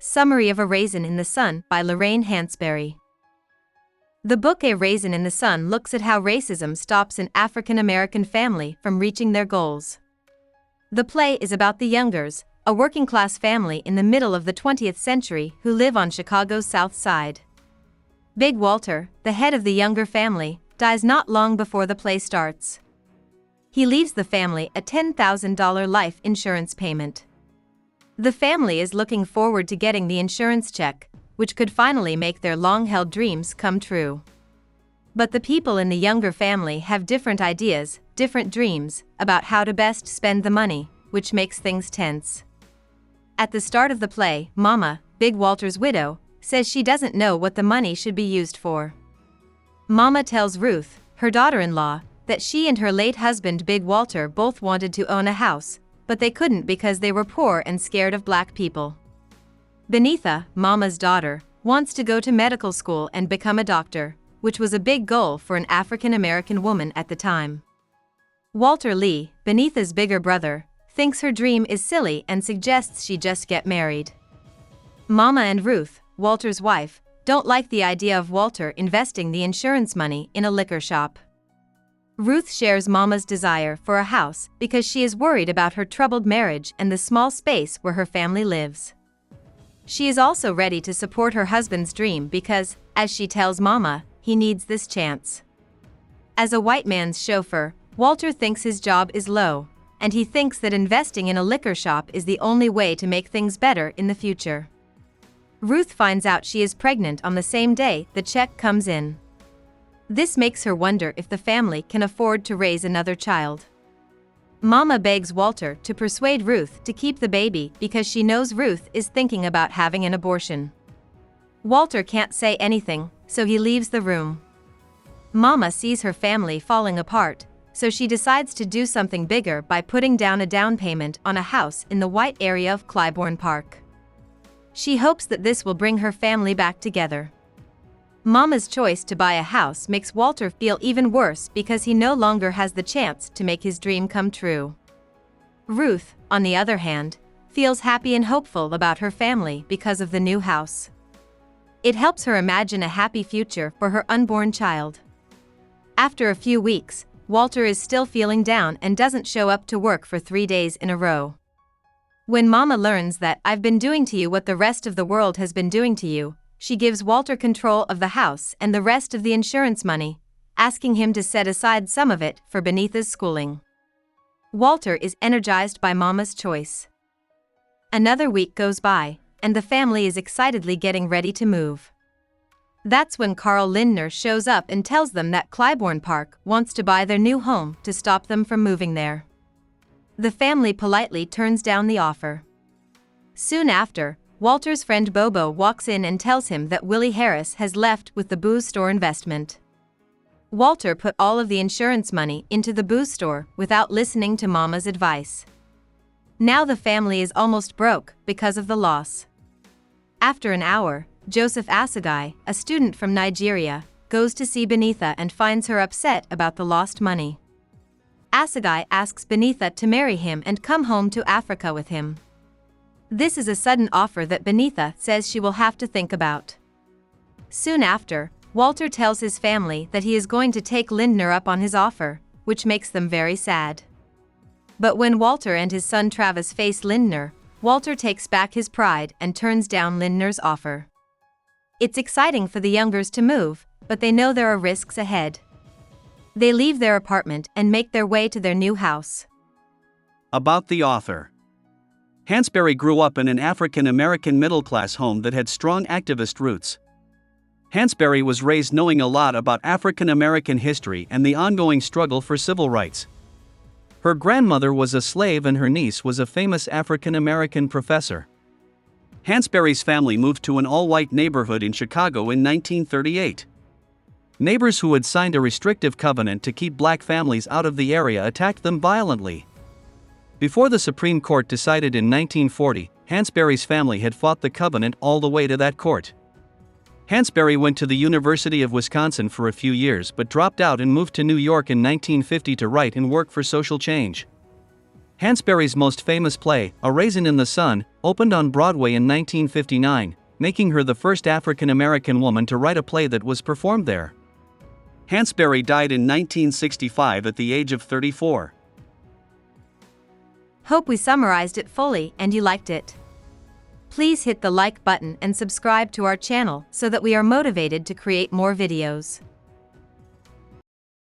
Summary of A Raisin in the Sun by Lorraine Hansberry. The book A Raisin in the Sun looks at how racism stops an African American family from reaching their goals. The play is about the Youngers, a working-class family in the middle of the 20th century who live on Chicago's South Side. Big Walter, the head of the Younger family, dies not long before the play starts. He leaves the family a $10,000 life insurance payment. The family is looking forward to getting the insurance check, which could finally make their long-held dreams come true. But the people in the Younger family have different ideas, different dreams, about how to best spend the money, which makes things tense. At the start of the play, Mama, Big Walter's widow, says she doesn't know what the money should be used for. Mama tells Ruth, her daughter-in-law, that she and her late husband Big Walter both wanted to own a house, but they couldn't because they were poor and scared of black people. Benitha, Mama's daughter, wants to go to medical school and become a doctor, which was a big goal for an African American woman at the time. Walter Lee, Benitha's bigger brother, thinks her dream is silly and suggests she just get married. Mama and Ruth, Walter's wife, don't like the idea of Walter investing the insurance money in a liquor shop. Ruth shares Mama's desire for a house because she is worried about her troubled marriage and the small space where her family lives. She is also ready to support her husband's dream because, as she tells Mama, he needs this chance. As a white man's chauffeur, Walter thinks his job is low, and he thinks that investing in a liquor shop is the only way to make things better in the future. Ruth finds out she is pregnant on the same day the check comes in. This makes her wonder if the family can afford to raise another child. Mama begs Walter to persuade Ruth to keep the baby because she knows Ruth is thinking about having an abortion. Walter can't say anything, so he leaves the room. Mama sees her family falling apart, so she decides to do something bigger by putting down a down payment on a house in the white area of Clybourne Park. She hopes that this will bring her family back together. Mama's choice to buy a house makes Walter feel even worse because he no longer has the chance to make his dream come true. Ruth, on the other hand, feels happy and hopeful about her family because of the new house. It helps her imagine a happy future for her unborn child. After a few weeks, Walter is still feeling down and doesn't show up to work for 3 days in a row. When Mama learns that "I've been doing to you what the rest of the world has been doing to you," she gives Walter control of the house and the rest of the insurance money, asking him to set aside some of it for Benitha's schooling. Walter is energized by Mama's choice. Another week goes by, and the family is excitedly getting ready to move. That's when Carl Lindner shows up and tells them that Clybourne Park wants to buy their new home to stop them from moving there. The family politely turns down the offer. Soon after, Walter's friend Bobo walks in and tells him that Willie Harris has left with the booze store investment. Walter put all of the insurance money into the booze store without listening to Mama's advice. Now the family is almost broke because of the loss. After an hour, Joseph Asagai, a student from Nigeria, goes to see Benitha and finds her upset about the lost money. Asagai asks Benitha to marry him and come home to Africa with him. This is a sudden offer that Benitha says she will have to think about. Soon after, Walter tells his family that he is going to take Lindner up on his offer, which makes them very sad. But when Walter and his son Travis face Lindner, Walter takes back his pride and turns down Lindner's offer. It's exciting for the Youngers to move, but they know there are risks ahead. They leave their apartment and make their way to their new house. About the author. Hansberry grew up in an African American middle-class home that had strong activist roots. Hansberry was raised knowing a lot about African American history and the ongoing struggle for civil rights. Her grandmother was a slave and her niece was a famous African American professor. Hansberry's family moved to an all-white neighborhood in Chicago in 1938. Neighbors who had signed a restrictive covenant to keep black families out of the area attacked them violently. Before the Supreme Court decided in 1940, Hansberry's family had fought the covenant all the way to that court. Hansberry went to the University of Wisconsin for a few years but dropped out and moved to New York in 1950 to write and work for social change. Hansberry's most famous play, A Raisin in the Sun, opened on Broadway in 1959, making her the first African-American woman to write a play that was performed there. Hansberry died in 1965 at the age of 34. Hope we summarized it fully and you liked it. Please hit the like button and subscribe to our channel so that we are motivated to create more videos.